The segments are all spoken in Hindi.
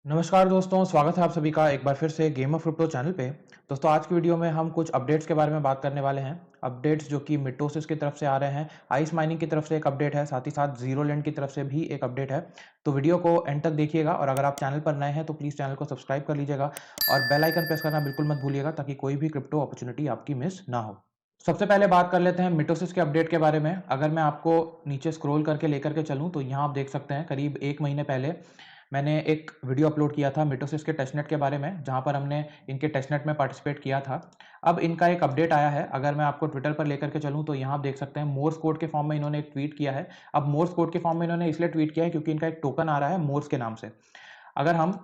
नमस्कार दोस्तों, स्वागत है आप सभी का एक बार फिर से गेम ऑफ क्रिप्टो चैनल पे। दोस्तों आज की वीडियो में हम कुछ अपडेट्स के बारे में बात करने वाले हैं। अपडेट्स जो कि मिटोसिस की तरफ से आ रहे हैं, आइस माइनिंग की तरफ से एक अपडेट है, साथ ही साथ जीरो लैंड की तरफ से भी एक अपडेट है। तो वीडियो को एंड तक देखिएगा और अगर आप चैनल पर नए हैं तो प्लीज़ चैनल को सब्सक्राइब कर लीजिएगा और बेल आइकन प्रेस करना बिल्कुल मत भूलिएगा ताकि कोई भी क्रिप्टो अपॉर्चुनिटी आपकी मिस ना हो। सबसे पहले बात कर लेते हैं मिटोसिस के अपडेट के बारे में। अगर मैं आपको नीचे स्क्रॉल करके लेकर के चलूँ तो यहाँ आप देख सकते हैं करीब 1 महीने पहले मैंने एक वीडियो अपलोड किया था मिटोसिस के टेस्टनेट के बारे में, जहाँ पर हमने इनके टेस्टनेट में पार्टिसिपेट किया था। अब इनका एक अपडेट आया है। अगर मैं आपको ट्विटर पर लेकर के चलूँ तो यहाँ आप देख सकते हैं मोर्स कोड के फॉर्म में इन्होंने एक ट्वीट किया है। अब मोर्स कोड के फॉर्म में इन्होंने इसलिए ट्वीट किया है क्योंकि इनका एक टोकन आ रहा है मोर्स के नाम से। अगर हम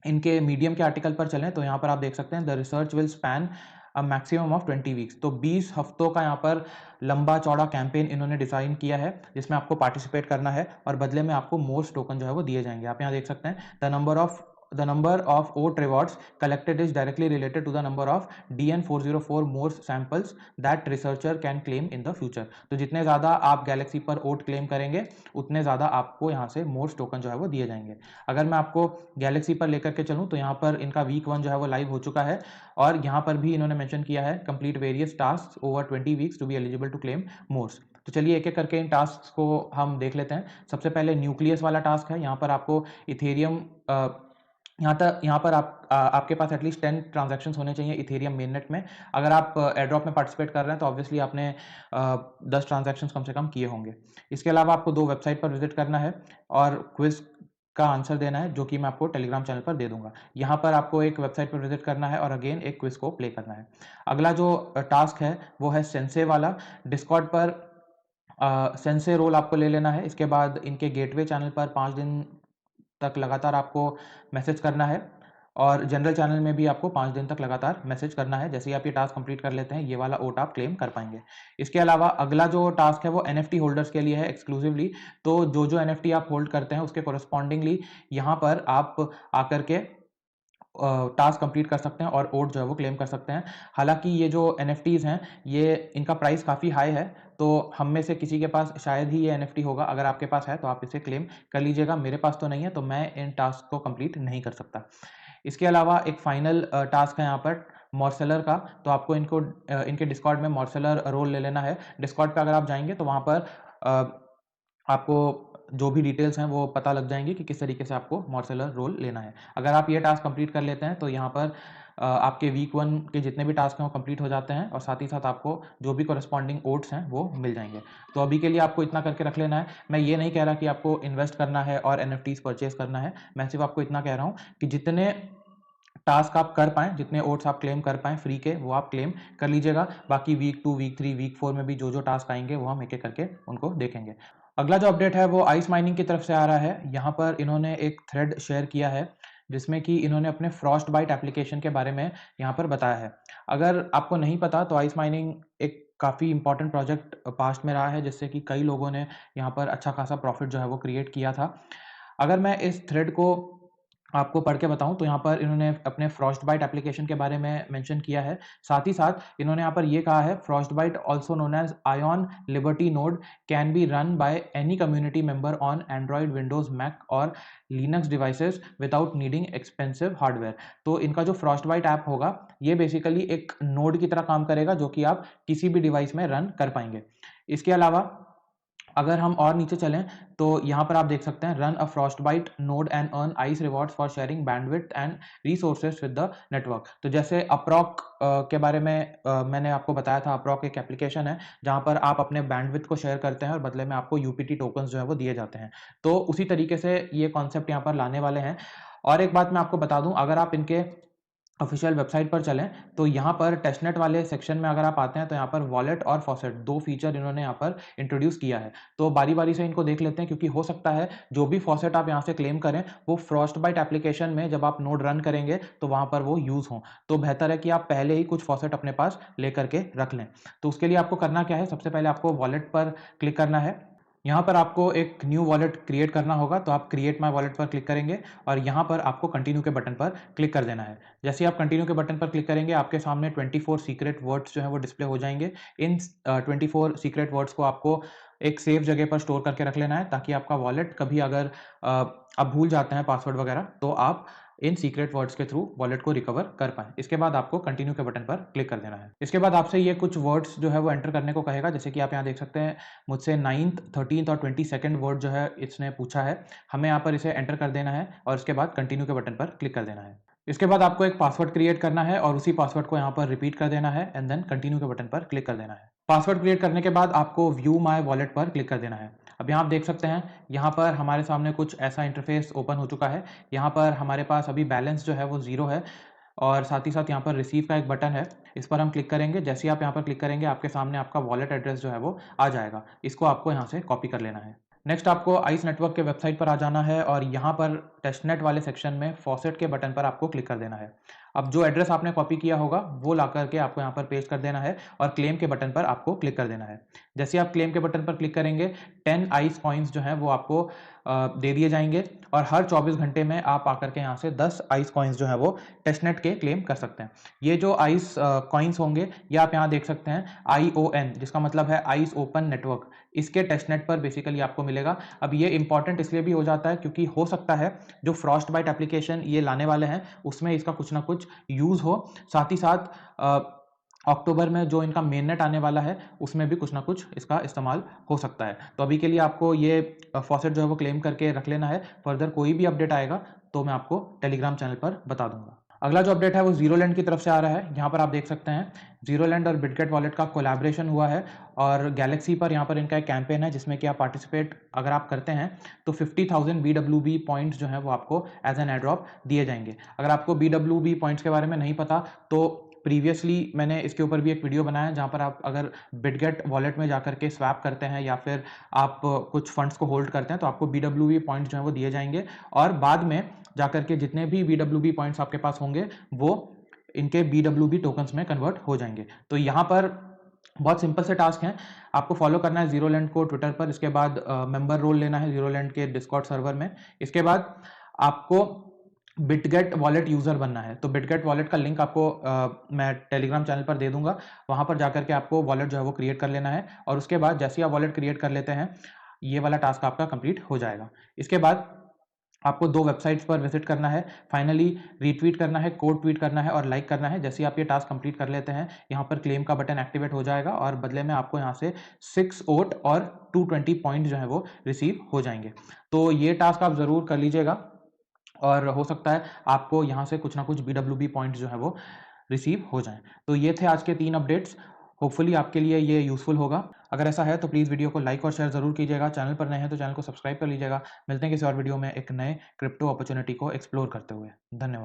इनके मीडियम के आर्टिकल पर चलें तो यहाँ पर आप देख सकते हैं the research will span a maximum of 20 weeks. तो 20 हफ्तों का यहाँ पर लंबा चौड़ा कैंपेन इन्होंने डिजाइन किया है जिसमें आपको पार्टिसिपेट करना है और बदले में आपको मोर्स टोकन जो है वो दिए जाएंगे। आप यहाँ देख सकते हैं the number of OAT rewards collected is directly related to the number of DN404 mors samples that researcher can claim in the future. तो जितने ज़्यादा आप गैलेक्सी पर ओट क्लेम करेंगे उतने ज़्यादा आपको यहाँ से मोर्स टोकन जो है वो दिए जाएंगे। अगर मैं आपको गैलेक्सी पर लेकर के चलूँ तो यहाँ पर इनका वीक 1 जो है वो लाइव हो चुका है और यहाँ पर भी इन्होंने मेंशन किया है complete various task over 20 weeks to be eligible to claim mors. तो चलिए एक एक करके इन टास्क को हम देख लेते हैं। सबसे पहले न्यूक्लियस वाला टास्क है। यहाँ पर आपको इथेरियम यहाँ पर आपके पास एटलीस्ट 10 ट्रांजैक्शंस होने चाहिए इथेरियम मेननेट में। अगर आप एयरड्रॉप में पार्टिसिपेट कर रहे हैं तो ऑब्वियसली आपने 10 ट्रांजैक्शंस कम से कम किए होंगे। इसके अलावा आपको 2 वेबसाइट पर विजिट करना है और क्विज का आंसर देना है जो कि मैं आपको टेलीग्राम चैनल पर दे दूंगा। यहाँ पर आपको एक वेबसाइट पर विजिट करना है और अगेन एक क्विज को प्ले करना है। अगला जो टास्क है वो है सेंसे वाला। डिस्कॉर्ड पर सेंसे रोल आपको ले लेना है। इसके बाद इनके गेटवे चैनल पर 5 दिन तक लगातार आपको मैसेज करना है और जनरल चैनल में भी आपको 5 दिन तक लगातार मैसेज करना है। जैसे ही आप ये टास्क कंप्लीट कर लेते हैं ये वाला ओट आप क्लेम कर पाएंगे। इसके अलावा अगला जो टास्क है वो NFT होल्डर्स के लिए है एक्सक्लूसिवली। तो जो जो NFT आप होल्ड करते हैं उसके कोरस्पॉन्डिंगली यहाँ पर आप आकर के टास्क कंप्लीट कर सकते हैं और ओट जो है वो क्लेम कर सकते हैं। हालांकि ये जो NFTs हैं ये इनका प्राइस काफ़ी हाई है, तो हम में से किसी के पास शायद ही ये NFT होगा। अगर आपके पास है तो आप इसे क्लेम कर लीजिएगा। मेरे पास तो नहीं है तो मैं इन टास्क को कंप्लीट नहीं कर सकता। इसके अलावा एक फाइनल टास्क है यहाँ पर मॉर्सेलर का। तो आपको इनके डिस्कॉर्ड में मॉर्सेलर रोल ले लेना है। डिस्कॉर्ड पे अगर आप जाएंगे तो वहाँ पर आपको जो भी डिटेल्स हैं वो पता लग जाएंगी कि किस तरीके से आपको मॉर्सेलर रोल लेना है। अगर आप ये टास्क कंप्लीट कर लेते हैं तो यहाँ पर आपके वीक 1 के जितने भी टास्क हैं वो कंप्लीट हो जाते हैं और साथ ही साथ आपको जो भी कॉरेस्पॉन्डिंग ओट्स हैं वो मिल जाएंगे। तो अभी के लिए आपको इतना करके रख लेना है। मैं ये नहीं कह रहा कि आपको इन्वेस्ट करना है और NFTs परचेज करना है। मैं सिर्फ आपको इतना कह रहा हूँ कि जितने टास्क आप कर पाएँ, जितने ओट्स आप क्लेम कर पाएँ फ्री के वो आप क्लेम कर लीजिएगा। बाकी वीक 2, वीक 3, वीक 4 में भी जो टास्क आएंगे वो हम एक एक करके उनको देखेंगे। अगला जो अपडेट है वो आइस माइनिंग की तरफ से आ रहा है। यहाँ पर इन्होंने एक थ्रेड शेयर किया है जिसमें कि इन्होंने अपने फ्रॉस्ट बाइट एप्लीकेशन के बारे में यहाँ पर बताया है। अगर आपको नहीं पता तो आइस माइनिंग एक काफ़ी इंपॉर्टेंट प्रोजेक्ट पास्ट में रहा है जिससे कि कई लोगों ने यहाँ पर अच्छा खासा प्रॉफिट जो है वो क्रिएट किया था। अगर मैं इस थ्रेड को आपको पढ़ के बताऊँ तो यहाँ पर इन्होंने अपने फ्रॉस्टबाइट एप्लीकेशन के बारे में मेंशन किया है। साथ ही साथ इन्होंने यहाँ पर ये कहा है frostbite also known as ion liberty node can be run by any community member on Android, Windows, Mac और Linux devices without needing expensive hardware. तो इनका जो फ्रॉस्टबाइट ऐप होगा ये बेसिकली एक नोड की तरह काम करेगा जो कि आप किसी भी डिवाइस में रन कर पाएंगे। इसके अलावा अगर हम और नीचे चलें तो यहाँ पर आप देख सकते हैं run a frostbite node and earn ice rewards for sharing bandwidth and resources with the network. तो जैसे अप्रॉक के बारे में मैंने आपको बताया था। अप्रॉक एक एप्लीकेशन है जहाँ पर आप अपने बैंडविड्थ को शेयर करते हैं और बदले में आपको यूपीटी टोकन्स जो है वो दिए जाते हैं। तो उसी तरीके से ये कॉन्सेप्ट यहाँ पर लाने वाले हैं। और एक बात मैं आपको बता दूं, अगर आप इनके ऑफिशियल वेबसाइट पर चलें तो यहाँ पर टेस्टनेट वाले सेक्शन में अगर आप आते हैं तो यहाँ पर वॉलेट और फॉसेट 2 फीचर इन्होंने यहाँ पर इंट्रोड्यूस किया है। तो बारी-बारी से इनको देख लेते हैं क्योंकि हो सकता है जो भी फॉसेट आप यहाँ से क्लेम करें वो फ्रॉस्टबाइट एप्लीकेशन में जब आप नोड रन करेंगे तो वहाँ पर वो यूज़ हों। तो बेहतर है कि आप पहले ही कुछ फॉसेट अपने पास लेकर के रख लें। तो उसके लिए आपको करना क्या है, सबसे पहले आपको वॉलेट पर क्लिक करना है। यहाँ पर आपको एक न्यू वॉलेट क्रिएट करना होगा तो आप क्रिएट माय वॉलेट पर क्लिक करेंगे और यहाँ पर आपको कंटिन्यू के बटन पर क्लिक कर देना है। जैसे ही आप कंटिन्यू के बटन पर क्लिक करेंगे आपके सामने 24 सीक्रेट वर्ड्स जो है वो डिस्प्ले हो जाएंगे। इन 24 सीक्रेट वर्ड्स को आपको एक सेफ जगह पर स्टोर करके रख लेना है ताकि आपका वॉलेट कभी अगर आप भूल जाते हैं पासवर्ड वगैरह, तो आप इन सीक्रेट वर्ड्स के थ्रू वॉलेट को रिकवर कर पाएँ। इसके बाद आपको कंटिन्यू के बटन पर क्लिक कर देना है। इसके बाद आपसे ये कुछ वर्ड्स जो है वो एंटर करने को कहेगा, जैसे कि आप यहाँ देख सकते हैं मुझसे 9th, 13th और 22nd वर्ड जो है इसने पूछा है। हमें यहाँ पर इसे एंटर कर देना है और इसके बाद कंटिन्यू के बटन पर क्लिक कर देना है। इसके बाद आपको एक पासवर्ड क्रिएट करना है और उसी पासवर्ड को यहाँ पर रिपीट कर देना है एंड देन कंटिन्यू के बटन पर क्लिक कर देना है। पासवर्ड क्रिएट करने के बाद आपको व्यू माय वॉलेट पर क्लिक कर देना है। अब यहाँ आप देख सकते हैं, यहाँ पर हमारे सामने कुछ ऐसा इंटरफेस ओपन हो चुका है। यहाँ पर हमारे पास अभी बैलेंस जो है वो 0 है और साथ ही साथ यहाँ पर रिसीव का एक बटन है, इस पर हम क्लिक करेंगे। जैसे ही आप यहाँ पर क्लिक करेंगे, आपके सामने आपका वॉलेट एड्रेस जो है वो आ जाएगा। इसको आपको यहाँ से कॉपी कर लेना है। नेक्स्ट आपको आइस नेटवर्क के वेबसाइट पर आ जाना है और यहाँ पर टेस्टनेट वाले सेक्शन में फॉसेट के बटन पर आपको क्लिक कर देना है। अब जो एड्रेस आपने कॉपी किया होगा वो ला करके आपको यहाँ पर पेस्ट कर देना है और क्लेम के बटन पर आपको क्लिक कर देना है। जैसे आप क्लेम के बटन पर क्लिक करेंगे, 10 आइस कॉइन्स जो हैं वो आपको दे दिए जाएंगे और हर 24 घंटे में आप आकर के यहाँ से 10 आइस कॉइन्स जो है वो टेस्टनेट के क्लेम कर सकते हैं। ये जो आइस कॉइन्स होंगे, ये आप यहाँ देख सकते हैं ION, जिसका मतलब है आइस ओपन नेटवर्क। इसके टेस्टनेट पर बेसिकली आपको मिलेगा। अब ये इंपॉर्टेंट इसलिए भी हो जाता है क्योंकि हो सकता है जो फ्रॉस्टबाइट एप्लीकेशन ये लाने वाले हैं उसमें इसका कुछ ना कुछ यूज़ हो। साथ ही साथ अक्टूबर में जो इनका मेननेट आने वाला है उसमें भी कुछ ना कुछ इसका इस्तेमाल हो सकता है। तो अभी के लिए आपको ये फॉसेट जो है वो क्लेम करके रख लेना है। फर्दर कोई भी अपडेट आएगा तो मैं आपको टेलीग्राम चैनल पर बता दूंगा। अगला जो अपडेट है वो जीरोलैंड की तरफ से आ रहा है। यहाँ पर आप देख सकते हैं जीरोलैंड और बिटगेट वॉलेट का कोलैबोरेशन हुआ है और गैलेक्सी पर यहाँ पर इनका एक कैंपेन है जिसमें कि आप पार्टिसिपेट अगर आप करते हैं तो 50,000 BWB पॉइंट्स जो हैं वो आपको एज एन एड्रॉप दिए जाएंगे। अगर आपको BWB पॉइंट्स के बारे में नहीं पता तो प्रीवियसली मैंने इसके ऊपर भी एक वीडियो बनाया है जहाँ पर आप अगर बिटगेट वॉलेट में जाकर के स्वैप करते हैं या फिर आप कुछ फंड्स को होल्ड करते हैं तो आपको BWB पॉइंट्स जो हैं वो दिए जाएंगे और बाद में जाकर के जितने भी BWB पॉइंट्स आपके पास होंगे वो इनके BWB टोकन्स में कन्वर्ट हो जाएंगे। तो यहाँ पर बहुत सिंपल से टास्क हैं। आपको फॉलो करना है जीरोलैंड को ट्विटर पर, इसके बाद मेंबर रोल लेना है जीरोलैंड के डिस्कॉर्ड सर्वर में। इसके बाद आपको बिटगेट वॉलेट यूज़र बनना है। तो बिटगेट वॉलेट का लिंक आपको मैं टेलीग्राम चैनल पर दे दूंगा। वहाँ पर जाकर के आपको वॉलेट जो है वो क्रिएट कर लेना है और उसके बाद जैसे ही आप वॉलेट क्रिएट कर लेते हैं ये वाला टास्क आपका कंप्लीट हो जाएगा। इसके बाद आपको 2 वेबसाइट्स पर विजिट करना है, फाइनली रीट्वीट करना है, कोड ट्वीट करना है और लाइक करना है। जैसे ही आप ये टास्क कंप्लीट कर लेते हैं, यहाँ पर क्लेम का बटन एक्टिवेट हो जाएगा और बदले में आपको यहाँ से 6 ओट और 220 पॉइंट जो है वो रिसीव हो जाएंगे। तो ये टास्क आप ज़रूर कर लीजिएगा और हो सकता है आपको यहाँ से कुछ ना कुछ BWB पॉइंट्स जो है वो रिसीव हो जाएँ। तो ये थे आज के 3 अपडेट्स। होपफुली आपके लिए ये यूज़फुल होगा। अगर ऐसा है तो प्लीज़ वीडियो को लाइक और शेयर ज़रूर कीजिएगा। चैनल पर नए हैं तो चैनल को सब्सक्राइब कर लीजिएगा। मिलते हैं किसी और वीडियो में एक नए क्रिप्टो अपॉर्चुनिटी को एक्सप्लोर करते हुए। धन्यवाद।